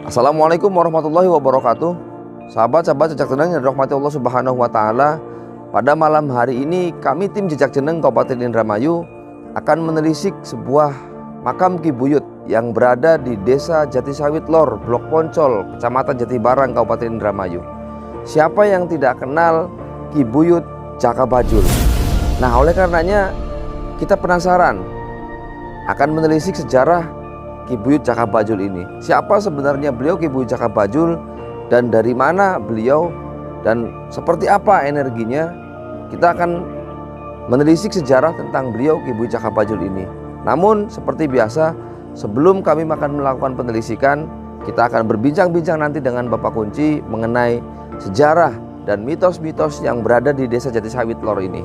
Assalamualaikum warahmatullahi wabarakatuh. Sahabat-sahabat Jejak Jeneng yang dirahmati Allah Subhanahu wa taala. Pada malam hari ini kami tim Jejak Jeneng Kabupaten Indramayu akan menelisik sebuah makam Ki Buyut yang berada di Desa Jatisawit Lor, Blok Poncol, Kecamatan Jatibarang, Kabupaten Indramayu. Siapa yang tidak kenal Ki Buyut Jaka Bajul? Nah, oleh karenanya kita penasaran akan menelisik sejarah Ki Buyut Jaka Bajul ini. Siapa sebenarnya beliau Ki Buyut Jaka Bajul, dan dari mana beliau, dan seperti apa energinya? Kita akan menelisik sejarah tentang beliau Ki Buyut Jaka Bajul ini. Namun seperti biasa, sebelum kami akan melakukan penelisikan, kita akan berbincang-bincang nanti dengan Bapak Kunci mengenai sejarah dan mitos-mitos yang berada di Desa Jatisawit Lor ini.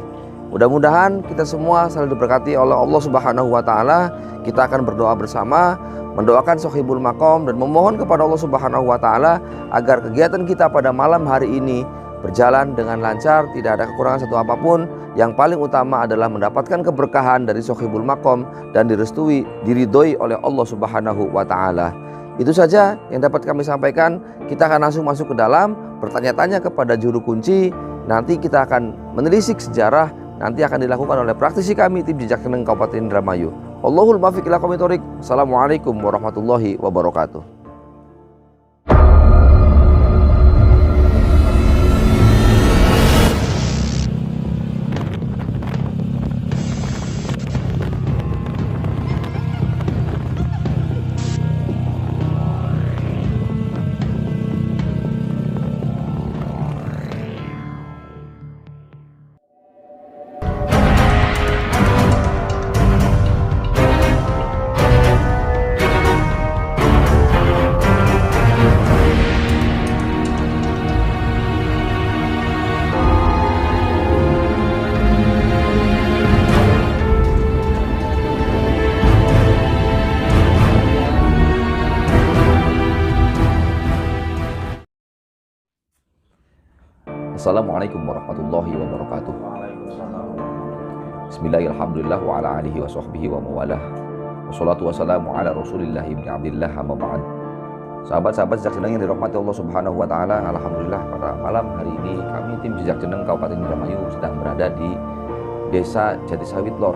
Mudah-mudahan kita semua selalu diberkati oleh Allah Subhanahu wa taala. Kita akan berdoa bersama, mendoakan Sohibul Makom dan memohon kepada Allah Subhanahu wa taala agar kegiatan kita pada malam hari ini berjalan dengan lancar, tidak ada kekurangan satu apapun. Yang paling utama adalah mendapatkan keberkahan dari Sohibul Makom dan diridhoi oleh Allah Subhanahu wa taala. Itu saja yang dapat kami sampaikan. Kita akan langsung masuk ke dalam, bertanya-tanya kepada juru kunci. Nanti kita akan menelisik sejarah. Nanti akan dilakukan oleh praktisi kami tim Jejak Jeneng Kabupaten Indramayu. Wallahul muwaffiq ila aqwamit thoriq. Assalamualaikum warahmatullahi wabarakatuh. Assalamualaikum warahmatullahi wabarakatuh. Bismillahirrahmanirrahim wa ala alihi wa sahbihi wa mawalah. Wassalatu wassalamu ala Rasulillah ibni Abdillah amma ba'd. Sahabat-sahabat Jejak Jeneng yang dirahmati Allah Subhanahu wa taala, alhamdulillah pada malam hari ini kami tim Jejak Jeneng Kabupaten Indramayu sedang berada di Desa Jatisawit Lor.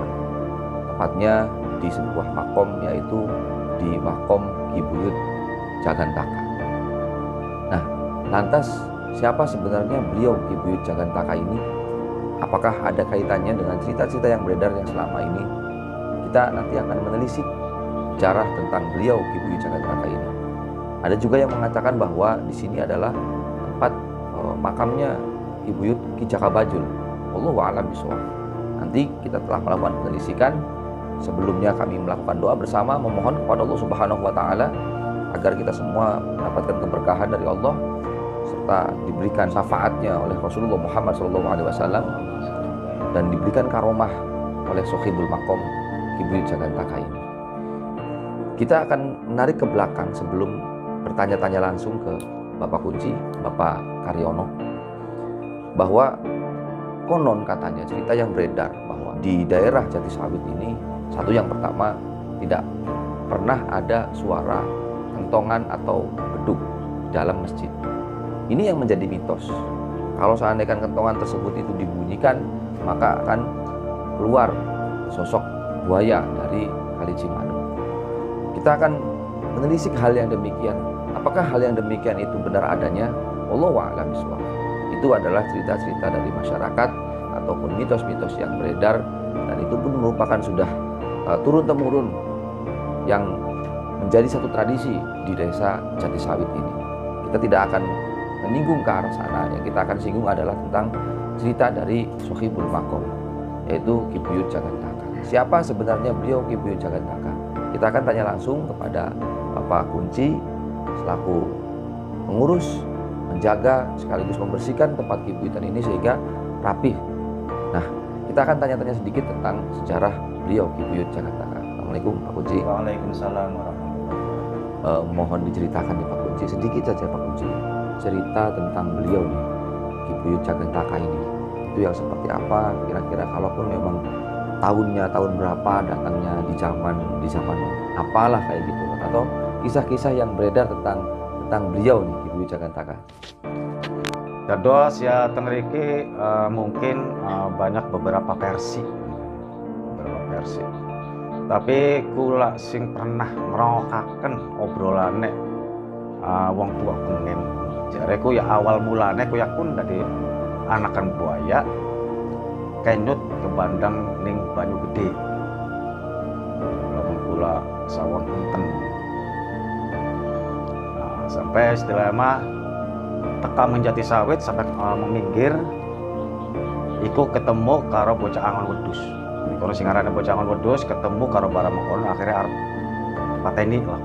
Tepatnya di sebuah makom, yaitu di makom Ki Buyut Jagantaka. Nah, lantas siapa sebenarnya beliau Ki Buyut Jagantaka ini? Apakah ada kaitannya dengan cerita-cerita yang beredar yang selama ini? Kita nanti akan menelisik sejarah tentang beliau Ki Buyut Jagantaka ini. Ada juga yang mengatakan bahwa di sini adalah tempat makamnya Ki Buyut Ki Jaka Bajul. Wallahu a'lam bishawab. Nanti kita telah melakukan penelisikan. Sebelumnya kami melakukan doa bersama, memohon kepada Allah Subhanahu wa taala agar kita semua mendapatkan keberkahan dari Allah serta diberikan syafaatnya oleh Rasulullah Muhammad SAW dan diberikan karomah oleh Sohibul Makom Ki Buyut Jagantaka ini. Kita akan menarik ke belakang sebelum bertanya-tanya langsung ke Bapak Kunci, Bapak Karyono, bahwa konon katanya cerita yang beredar bahwa di daerah Jatisawit ini, satu yang pertama, tidak pernah ada suara kentongan atau beduk di dalam masjid. Ini yang menjadi mitos. Kalau seandainya kentongan tersebut itu dibunyikan, maka akan keluar sosok buaya dari Kali Cimanuk. Kita akan menelisik hal yang demikian. Apakah hal yang demikian itu benar adanya? Wallahu a'lam bishawab. Itu adalah cerita-cerita dari masyarakat ataupun mitos-mitos yang beredar, dan itu pun merupakan sudah turun-temurun yang menjadi satu tradisi di Desa Jatisawit ini. Kita tidak akan menyinggung ke arah sana. Yang kita akan singgung adalah tentang cerita dari Sohibul Makom, yaitu Ki Buyut Jagantaka. Siapa sebenarnya beliau Ki Buyut Jagantaka? Kita akan tanya langsung kepada Bapak Kunci selaku pengurus, menjaga sekaligus membersihkan tempat Ki Buyutan ini sehingga rapih. Nah, kita akan tanya-tanya sedikit tentang sejarah beliau Ki Buyut Jagantaka. Assalamualaikum Pak Kunci. Waalaikumsalam warahmatullahi wabarakatuh. Mohon diceritakan nih Pak Kunci, sedikit saja Pak Kunci, cerita tentang beliau nih, Ki Buyut Jagantaka ini. Itu yang seperti apa kira-kira, kalaupun memang tahunnya tahun berapa, datangnya di zaman apalah kayak gitu, atau kisah-kisah yang beredar tentang tentang beliau nih Ki Buyut Jagantaka? Dados ya tengriki mungkin banyak beberapa versi. Tapi kula sing pernah ngrungokaken obrolane wong tua pengen jareku ya awal mulane kuya pun dari anakan buaya kenyut ke bandang ning Banyu Gede. Lamun kula sawon enten. Sampai setelah mah teka Menjati Sawit sampai meminggir iku ketemu karo bocah Angon Wedhus. Kono sing arane bocah Angon Wedhus ketemu karo Baramangkana akhirnya arep pateni lah.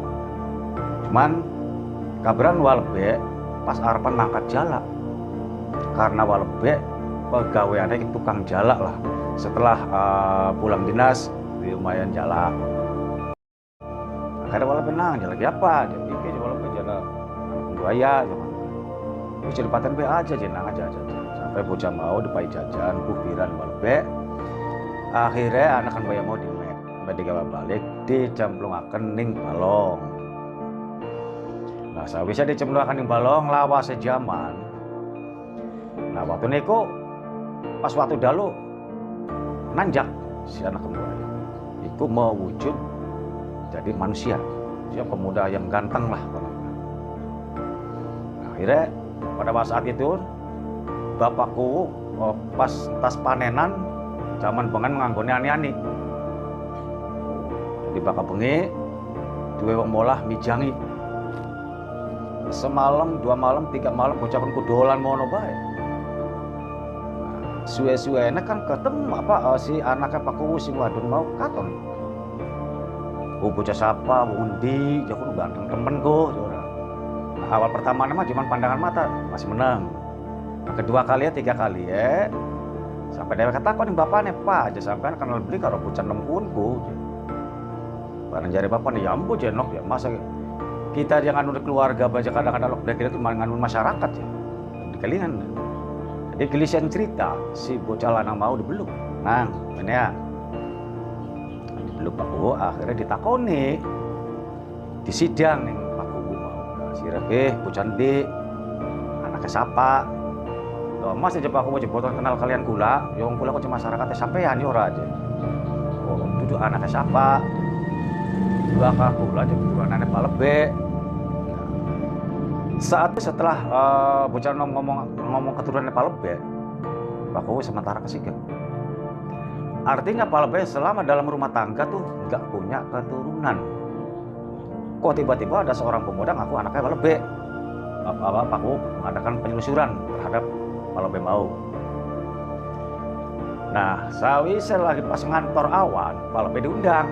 Cuman kabaran Walebek pas arepan mangkat jalak. Karena Walebek pegaweane iki tukang jalak lah. Setelah pulang dinas lumayan jalak. Akhirnya Walebek nang jalak apa? Jadi iki Walebek jalak buaya cuman. Wis jadi paten be aja jenang aja. Sampai bocah mau dipai jajan kubiran Walebek. Akhirnya anakan buaya mau dimek. Sampai digawa balik dicemplungaken ning balong. Nah, sawise dicemplungaken ning balong lawase jaman. Nah, waktu niku pas waktu dalu nanjak si anak buaya. Iku mau wujud jadi manusia. Dia pemuda yang ganteng lah. Nah, akhirnya pada saat itu bapakku pas tas panenan zaman bengan nganggone ani-ani. Jadi bapak bengi duwe wong molah mijangi. Semalam, 2 malam, 3 malam bocah kon kudolan mono bae. Suwe-suwene kan ketemu si anaknya Pak Kuwu sing wadon mau katon. Bocah sapa, undi, ya kudu ganteng temen go. Nah, awal pertama mah cuma pandangan mata masih menang. Nah, kedua kali ya, 3 kali ya. Sampai dia kata kok ning bapakne Pak, aja sampean kenal beli karo bocah nempunku. Barang jare bapak nih ya ambo jenok ya masa kita jangan nurut keluarga baca kadang-kadang lok kita itu nganun masyarakat ya. Di kelingan. Jadi gelisian cerita si bocah lanang mau dibeluk. Nang, ini ya. Dibeluk Pak Kuwu akhirnya ditakoni. Di sidang ning Pak Kuwu mau. Sirake bocah ndi? Anaknya sapa? Loh, Mas aja Pak Kuwu jebotan kenal kalian kula. Ya wong kula kok cuma masyarakatnya sampean ya ora aja. Oh, itu anaknya sapa? Bakal kula aja turunane Walebek. Saat setelah bocah ngomong keturunan Walebek, Pak Kuwu sementara kesigap. Artinya Walebek selama dalam rumah tangga tuh nggak punya keturunan. Kok tiba-tiba ada seorang pemuda ngaku anaknya Walebek. Pak Kuwu mengadakan penelusuran terhadap Walebek mau. Nah, sawise lagi pas ngantor awan, Walebek diundang.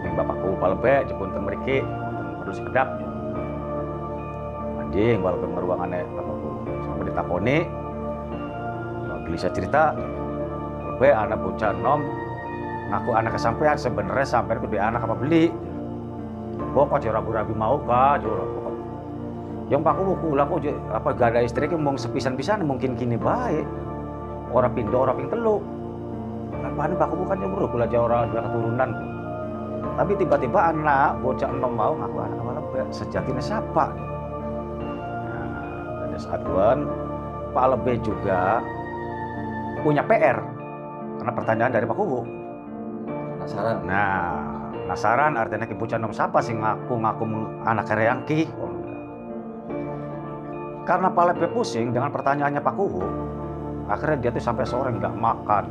Ning bapakku Walebek jebunten mriki wonten perlu sekedap. Anjing Walebek ngeruangane bapakku sampai ditakoni. Gelisah cerita Walebek anak bocah nom ngaku anak kesampean sebenarnya sampean kudu anak apa beli. Pokok ragu-ragu mau ka jero pokok. Yang Pak Kuwu kula kok apa gak ada istri ki mung sepisan-pisan mungkin kini bae. Ora pindo ora ping telu. Apane Pak Kuwu kan nyuruh kula ora dua keturunan. Tapi tiba-tiba anak bocah enom mau ngaku anak Walebek sejatinya siapa? Nah, pada saat itu Pak Walebek juga punya PR karena pertanyaan dari Pak Kuwu. Penasaran. Nah, penasaran artinya ki bocah enom siapa sih ngaku anak Reangki? Karena Pak Walebek pusing dengan pertanyaannya Pak Kuwu, akhirnya dia tuh sampai sore nggak makan.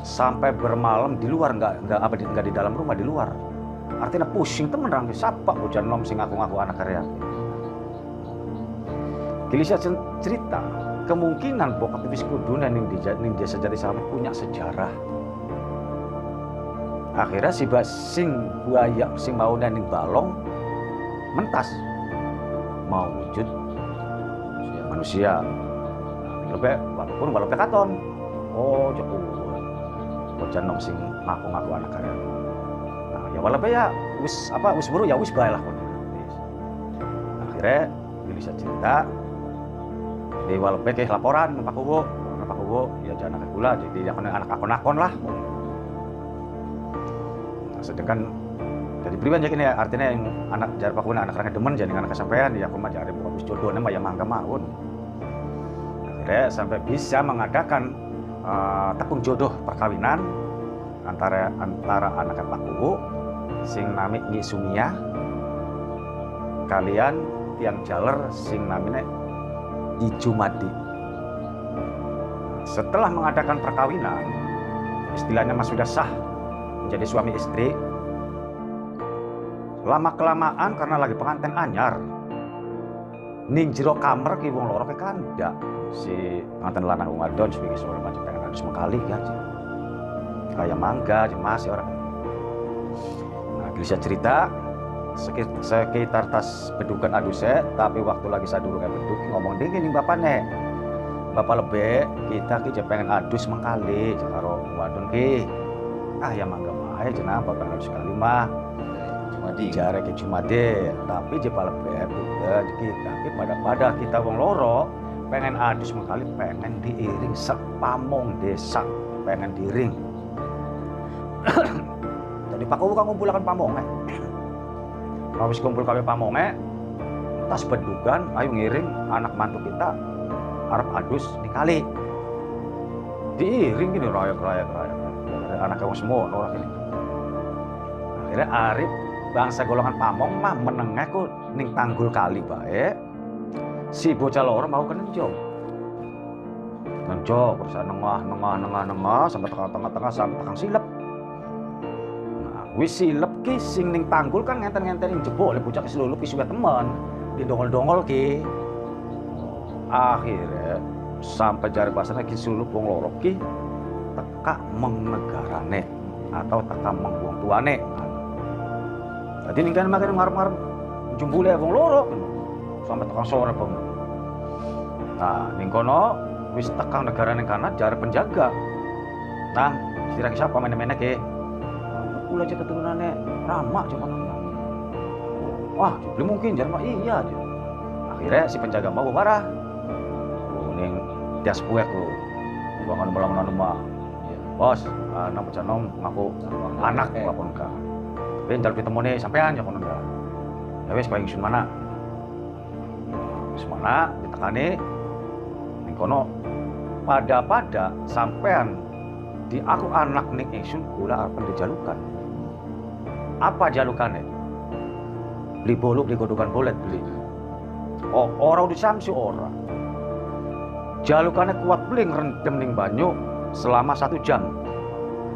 Sampai bermalam di luar nggak di dalam rumah di luar. Artinya pusing temen rang siapa bocah nom sing ngaku anak karya. Gelisah cerita kemungkinan bokap tipis kuduna ning desa Jati Sawit punya sejarah. Akhirnya si sing buaya sing mau ning balong mentas mau wujud manusia. Walaupun Walebek katon. Oh, Joko bocah nom sing ngaku anak karya. Nah, ya Walebek ya wis buru ya wis bae lah. Akhirnya bisa cerita di Walebek laporan Pak Kuwu ya jangan anak gula jadi anak akon-akon lah. Nah, sedangkan Jadi pribadi gini ya, artinya yang anak jar Pak anak orangnya demen jadi anak kesampean ya aku mah jare bukan jodohnya mah ya mangga mawon. Akhirnya sampai bisa mengadakan tepung jodoh perkawinan antara anaknya Pak Kuwu sing nami Nyi Sumia kalian tiang jaler sing namine Nyi Jumadi. Setelah mengadakan perkawinan, istilahnya mas sudah sah menjadi suami istri. Lama kelamaan karena lagi pengantin anyar, ning jero kamar ki wong loro kanda si pengantin lanang wong wadon sebagai suara macam pengen harus mengkali ya kayak mangga jemas ya orang. Nah bisa cerita sekitar tas bedukan aduse, tapi waktu lagi saya dulu kayak beduk ngomong dingin nih bapak lebih kita ki pengen adus mengkali karo wadon ki ya mangga wae jenah bapak harus sekali mah jare ke Jumade, tapi jepal lebih kita pada kita wong loro pengen adus mengkali pengen diiring sepamong desa pengen diiring. Jadi Pak Kuwu kan ngumpulakan pamonge. Habis kumpul kabeh pamonge, tas bedukan ayo ngiring anak mantu kita arep adus di kali. Diiring gini rayak. Anaknya wong semua orang ini. Akhirnya Arif bangsa golongan pamong mah menengah ku ning tanggul kali bae. Si bocah loro mau kenenjong. Nenjong terus nengah sampai tengah sampai tekan silep. Nah, wis silep ki sing ning tanggul kan ngenten-ngentenin jebol bocah keselulup ki suwe temen. Didongol-dongol ki. Akhirnya sampai jare basane ki suluk wong loro ki teka mengegarane atau teka mengbuang tuane. Jadi ning kan makin ngarep-ngarep jumbule wong loro sampai tekan sore bang. Nah ning kono wis tekan negara ning kana jare penjaga. Nah kira-kira siapa mene-mene ke? Kula aja keturunannya Rama cuman. Wah, belum mungkin jare mah iya aja. Akhirnya si penjaga mau marah. Ning tias puek ku. Bangun melang rumah. Bos, nama canom ngaku anak lapon ka. Tapi ntar pitemone sampean ya kono ka. Ya wis kowe ingsun mana? Wis mana ditekani ning kono pada sampean di aku anak ning ingsun kula arep dijalukan. Apa jalukane? Beli bolu, beli godongan bolet beli. Oh, ora di samsi ora. Jalukannya kuat beli ngerendem ning banyu selama 1 jam.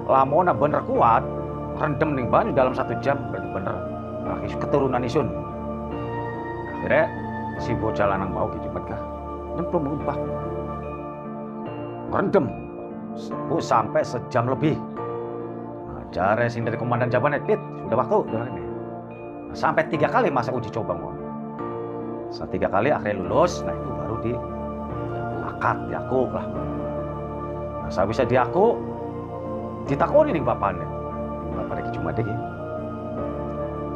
Lamona bener kuat, rendem ning banyu dalam 1 jam berarti bener. Akhirnya keturunan isun. Akhirnya si bocah lanang mau cepet kah? Nyemplung berubah. Rendem sampai sejam lebih. Nah, jare sing dari komandan Jabane, "Dit, sudah waktu." Nah, sampai 3 kali masa uji coba mon. Setelah 3 kali akhirnya lulus, nah itu baru di akad diaku lah. Nah, saya bisa diaku ditakoni ning bapaknya. Bapaknya cuma deh.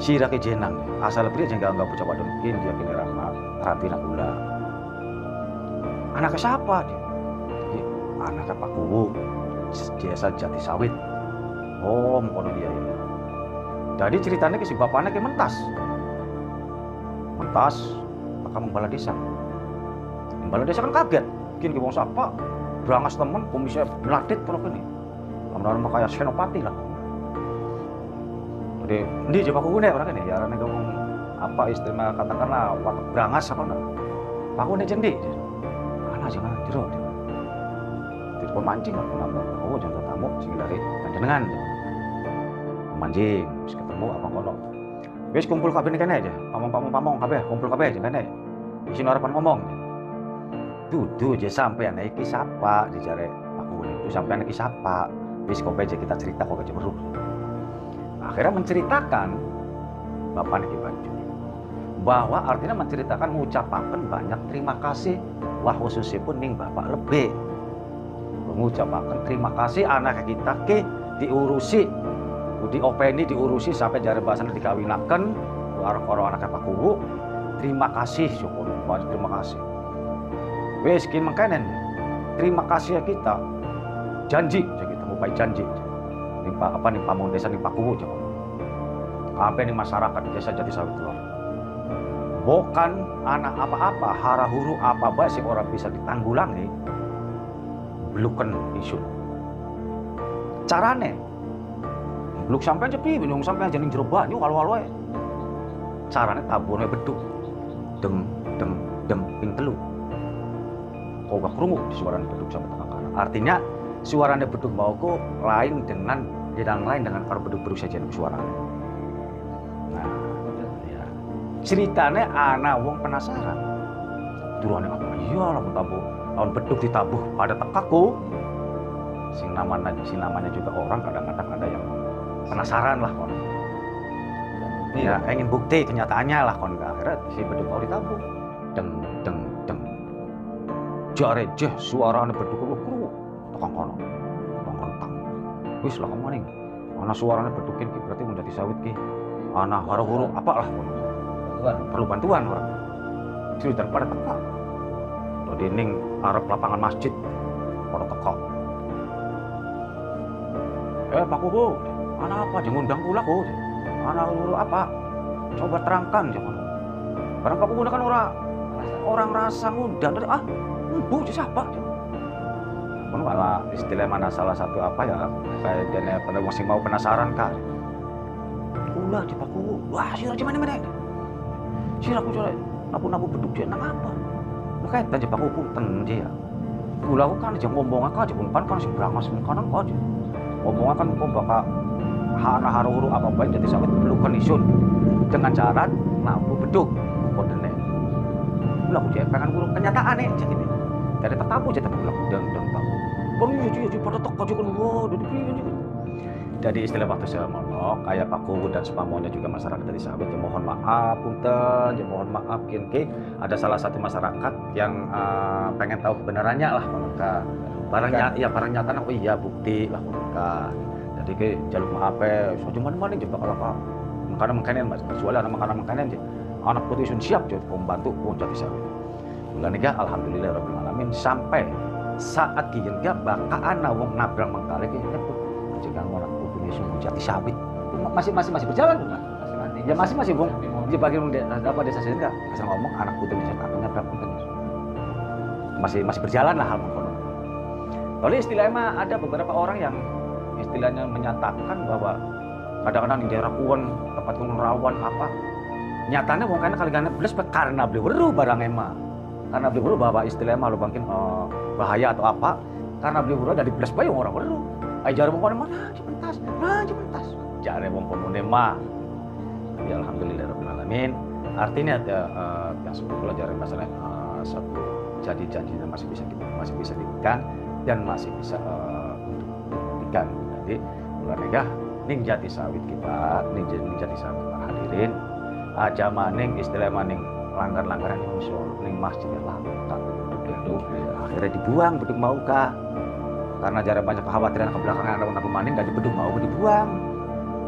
Sira ke jenang, asal beri aja enggak bocah wadon mungkin dia kini rapi nak gula. Anaknya siapa dia? Anaknya Pak Kuwu, desa Jati Sawit. Oh, mengkono dia ya. Jadi ceritanya ke si bapaknya ke mentas, akan membala desa. Membala desa kan kaget, mungkin ke wong sapa, berangas temen, kumisnya meladit kalau ini. Lama-lama kayak senopati lah. Jadi, ini aja Pak Kuwu nih orang ini, ya orang ini ngomong apa istilah katakanlah waktu berangas apa nak? Pak Kuwu nih jendi, anak jangan jero. Jadi pemancing aku nambah, oh jangan tamu, sing dari panjenengan. Mancing, terus ketemu apa kono. Wis kumpul kabeh kene aja, pamong kabeh, kumpul kabeh aja kene. Isin harapan ngomong. Dudu aja sampean iki sapa dijare Pak Kuwu itu sampean iki sapa. Wis kok aja kita cerita kok aja beru. Akhirnya menceritakan Bapak Niki Banjur bahwa artinya menceritakan mengucapkan banyak terima kasih wah khususipun ning Bapak lebih mengucapkan terima kasih anak kita ke diurusi diopeni diurusi sampai jare bahasan dikawinaken karo anaknya Pak Kuwu. Terima kasih syukur banyak terima kasih. Wis ki mangkenen terima kasih ya kita janji kita ngupai janji ning Pak apa ning pamong desa ning Pak Kuwu. apa nih masyarakat desa Jatisawit Lor. Bukan anak apa-apa, hara huru apa bae sing orang bisa ditanggulangi. Belukan isun. Carane beluk sampean cepi, bingung sampean janing jero banyu walu-walu ae. Carane tabune beduk. Deng deng deng ping telu. Kok gak krungu suarane beduk sampai tengah kana. Artinya suarane beduk mau ku lain dengan yang lain dengan karo beduk berusia jenis suarane. Nah, ya. Ceritane ana wong penasaran. Turune apa? Iya lamun tabuh, lamun beduk ditabuh pada tekaku. Sing namanya juga orang kadang-kadang ada yang penasaran lah kon. Ya, ingin bukti kenyataannya lah kon. Akhirnya si beduk mau ditabuh. Deng deng deng. Jare jeh suarane beduk ku krungu tekan kono. Tang. Wis lah maning. Ana suarane beduk iki berarti mun Jatisawit ki ana huru-huru apalah kono. Perlu bantuan orang. Jadi daripada teka. Tadi ning arep lapangan masjid pada teka. Pak Kubu, ana apa? Jangan undang pula kok. Ana huru apa? Coba terangkan jangan. Barang Pak Kubu kan orang rasa ngundang dari bu siapa? Kan malah istilah mana salah satu apa ya kayak dene pada masih mau penasaran kan. Ulah di Pak Kubu. Wah, sira di mana-mana. Sira aku coba nabu beduk dia nang apa? Makanya tanya Pak Kubu ten dia. Kula kan jam ngomong aja umpan kan sing brangas kanan kok aja. Ngomong kan kok bakal hara-huru apa bae Jatisawit belukan isun dengan cara nabu beduk kodene. Kula aku cek pengen guru kenyataan nih cek ini. Dari tetapu cek tapi kula udang tahu. Kon yo pada teko juga wow dari piye. Jadi istilah waktu saya mono kayak Pak Kubu dan sepamonya juga masyarakat Jatisawit ya mohon maaf punten, ya mohon maaf kinki ada salah satu masyarakat yang pengen tahu kebenarannya lah mereka. Barang nyata oh iya bukti lah mereka. Jadi ke jaluk maaf so cuman mana jebak kalau Pak. Makanan Mas kecuali anak makanan anak putih sun siap jadi pembantu Jatisawit. Bulan niga alhamdulillah rabbil alamin sampai saat kieu ga baka ana wong nabrang mangkale ki nyebut jangan orang putih sun Jatisawit. Masih berjalan bukan? Ya masih wong di bagian apa desa sini enggak bisa ngomong anak putih bisa nabrak putih. Masih berjalan lah hal kono. Lalu istilahnya mah ada beberapa orang yang istilahnya menyatakan bahwa kadang-kadang di daerah kuon, tempat kuon rawan apa, nyatanya wong kana kali gana belas karena beli weruh barang emang, karena beli weruh bahwa istilahnya mah lo mungkin bahaya atau apa, karena beli weruh dari belas bae orang weruh, ay jare wong kono mana cipentas, jare wong kono mah, ya alhamdulillah rabbil alamin, artinya ada yang sebut pelajaran masalah satu janji-janjinya masih bisa dipegang dan masih bisa dibuktikan. Jadi bulan negah ning Jatisawit kita, ning Jatisawit hadirin aja maning istilah maning langgar-langgaran yang musuh ning masjid langka beduk akhirnya dibuang beduk mau kah karena jarak banyak kekhawatiran ke belakangan ada orang maning gak beduk mau dibuang.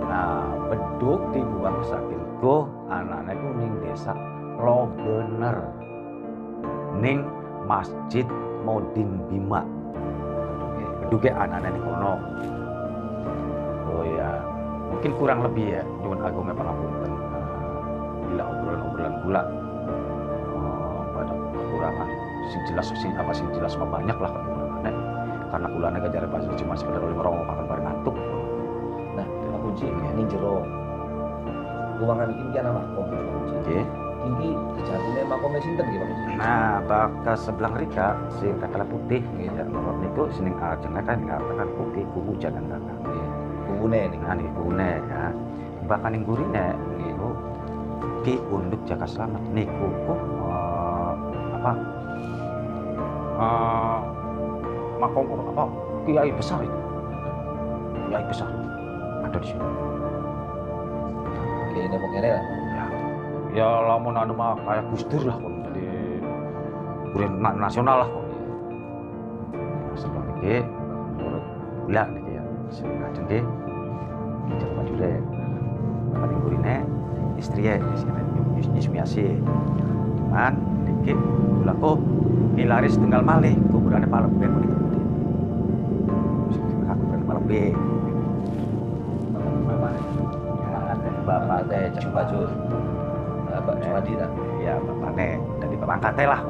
Nah beduk dibuang saking go anak-anak itu ning desa lo bener ning masjid Modin Bima beduk anak-anak di kono. Oh ya, mungkin kurang lebih ya, nyuwun agung pangapunten. Bila obrolan gula pada kekurangan sing jelas mah banyak lah kekurangannya. Karena kulane gajare pas cuma sekedar oleh ngerongok akan bareng ngantuk. Nah, kunci ini jero ruangan iki ana makom kunci. Nggih. Iki sejatine makome sinten iki, Pak? Nah, baka sebelah rika sing kakala putih ya nomor niku sining ajeng kan ngatakan putih kubu jangan dagang. Kubune ning Nah, kubune ya. Baka ning gurine niku Ki Unduk Jaka Slamet niku makom apa kiai besar itu. Kiai besar ada di sini. kene pokene lah. Ya lamun anu mah kayak Gus Dur lah kon jadi brand nasional lah kon. Sebab iki menurut gula niki ya. Sing ajeng ki jalan maju deh. Paling gurine istri ya Yusmiasi. Cuman dikit gula kok hilaris tunggal malih kuburane Palembang mun iki. Sing aku kuburan Palembang. bapak teh Cak Bajul. Bapak Jumadi dah. Ya bapak teh dari bapak angkat teh lah.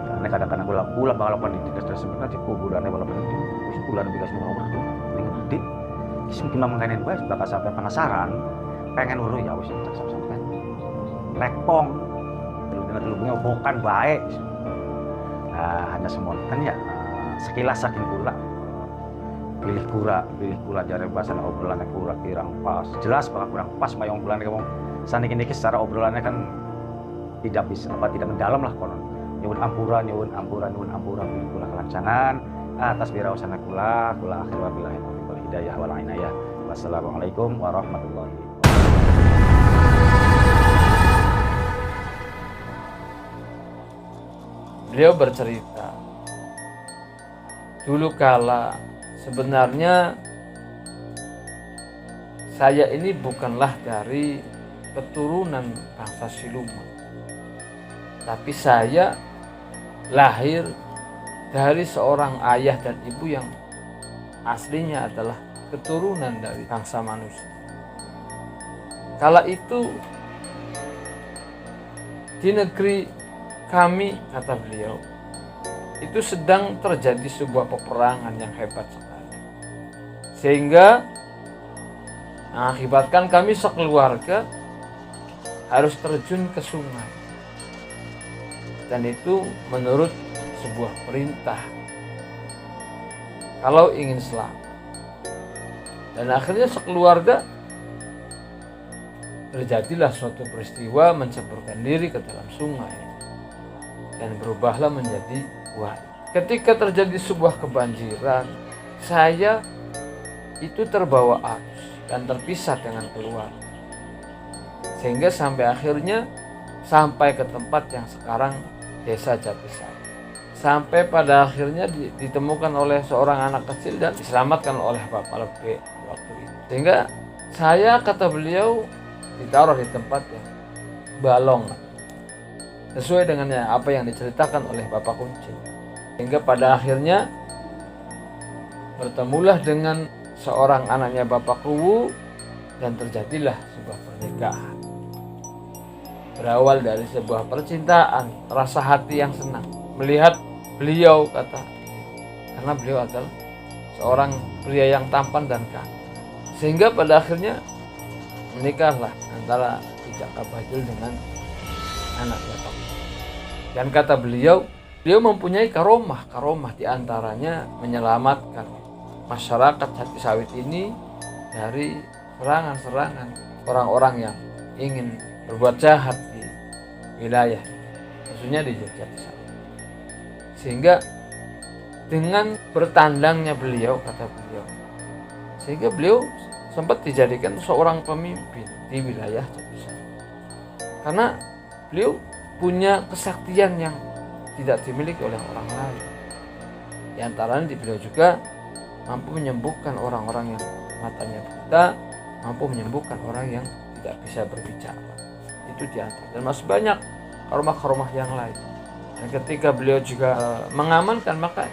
Karena kadang-kadang gula balapan itu terus sebenarnya kuburannya balapan itu bulan lebih kasih nomor tuh dengan gede. Mungkin mangkanin gue bakal sampai penasaran, pengen uru ya wis cak sampai lekpong. Dulu punya bukan baik. Nah, hanya semonten ya sekilas saking kula. Pilih kura dari bahasa obrolannya kura kirang pas. Jelas bakal kurang pas mayong bulan ngomong saniki secara obrolannya kan tidak mendalam lah konon. Nyuwun ampuran pilih kula kelancangan atas wirausaha kula akhir wabillahi taufiq wal hidayah wal inayah. Wassalamualaikum warahmatullahi wabarakatuh. Beliau bercerita, dulu kala sebenarnya saya ini bukanlah dari keturunan bangsa siluman, tapi saya lahir dari seorang ayah dan ibu yang aslinya adalah keturunan dari bangsa manusia. Kala itu di negeri kami, kata beliau, itu sedang terjadi sebuah peperangan yang hebat sekali. Sehingga mengakibatkan kami sekeluarga harus terjun ke sungai. Dan itu menurut sebuah perintah kalau ingin selamat. Dan akhirnya sekeluarga terjadilah suatu peristiwa menceburkan diri ke dalam sungai dan berubahlah menjadi buaya. Ketika terjadi sebuah kebanjiran, saya itu terbawa arus dan terpisah dengan keluarga. Sehingga sampai akhirnya sampai ke tempat yang sekarang Desa Jatisari. Sampai pada akhirnya ditemukan oleh seorang anak kecil dan diselamatkan oleh Bapak Lebe waktu itu. Sehingga saya, kata beliau, ditaruh di tempat yang balong, sesuai dengan apa yang diceritakan oleh Bapak Kuncil. Sehingga pada akhirnya bertemulah dengan seorang anaknya Bapak Kuwu dan terjadilah sebuah pernikahan. Berawal dari sebuah percintaan, rasa hati yang senang melihat beliau, kata, karena beliau adalah seorang pria yang tampan dan ganteng. Sehingga pada akhirnya menikahlah antara Ki Jaka Bajul dengan anaknya Pak. Dan kata beliau mempunyai karomah diantaranya menyelamatkan masyarakat Jatisawit ini dari serangan-serangan orang-orang yang ingin berbuat jahat di wilayah, khususnya di Jatisawit. Sehingga dengan bertandangnya beliau, kata beliau, sehingga beliau sempat dijadikan seorang pemimpin di wilayah Jatisawit. Karena beliau punya kesaktian yang tidak dimiliki oleh orang lain. Di antaranya beliau juga mampu menyembuhkan orang-orang yang matanya buta, mampu menyembuhkan orang yang tidak bisa berbicara. Itu di antara, dan masih banyak karomah-karomah yang lain. Dan ketika beliau juga mengamankan, maka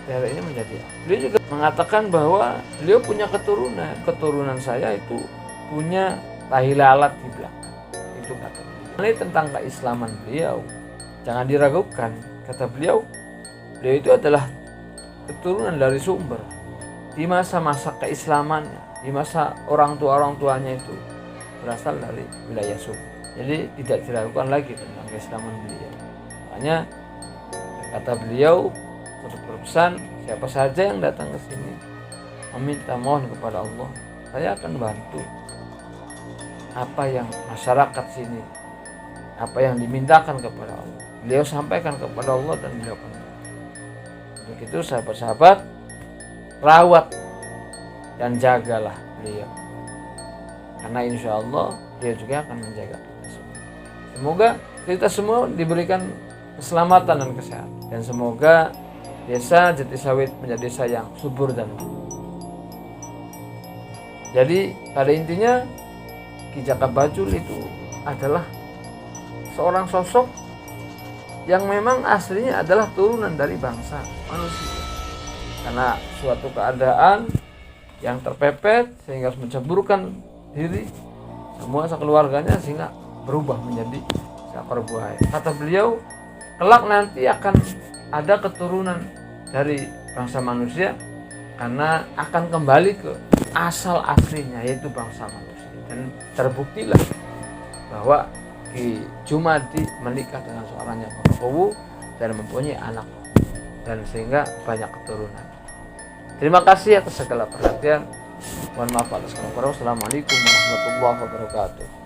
daerah ini menjadi. Beliau juga mengatakan bahwa beliau punya keturunan saya itu punya tahi lalat di belakang. Itu kata beliau. Ini tentang keislaman beliau, jangan diragukan. Kata beliau itu adalah keturunan dari sumber. Di masa-masa keislamannya, di masa orang tuanya itu berasal dari wilayah sumber. Jadi tidak diragukan lagi tentang keislaman beliau. Makanya kata beliau untuk berpesan, siapa saja yang datang ke sini meminta mohon kepada Allah, saya akan bantu apa yang masyarakat sini, apa yang dimintakan kepada Allah, beliau sampaikan kepada Allah dan beliau akan bantu. Untuk itu sahabat-sahabat, rawat dan jagalah beliau, karena insya Allah beliau juga akan menjaga kita semua. Semoga kita semua diberikan keselamatan dan kesehatan, dan semoga Desa Jatisawit menjadi desa yang subur dan makmur. Jadi pada intinya Ki Jaka Bajul itu adalah seorang sosok yang memang aslinya adalah turunan dari bangsa manusia. Karena suatu keadaan yang terpepet sehingga harus menceburkan diri, semua sekeluarganya sehingga berubah menjadi seekor buaya. Kata beliau, kelak nanti akan ada keturunan dari bangsa manusia karena akan kembali ke asal aslinya, yaitu bangsa manusia. Dan terbuktilah bahwa Ki Jumadi menikah dengan seorang yang Bapak Kuwu dan mempunyai anak, dan sehingga banyak keturunan. Terima kasih atas segala perhatian. Mohon maaf atas kekurangan. Wassalamualaikum warahmatullahi wabarakatuh.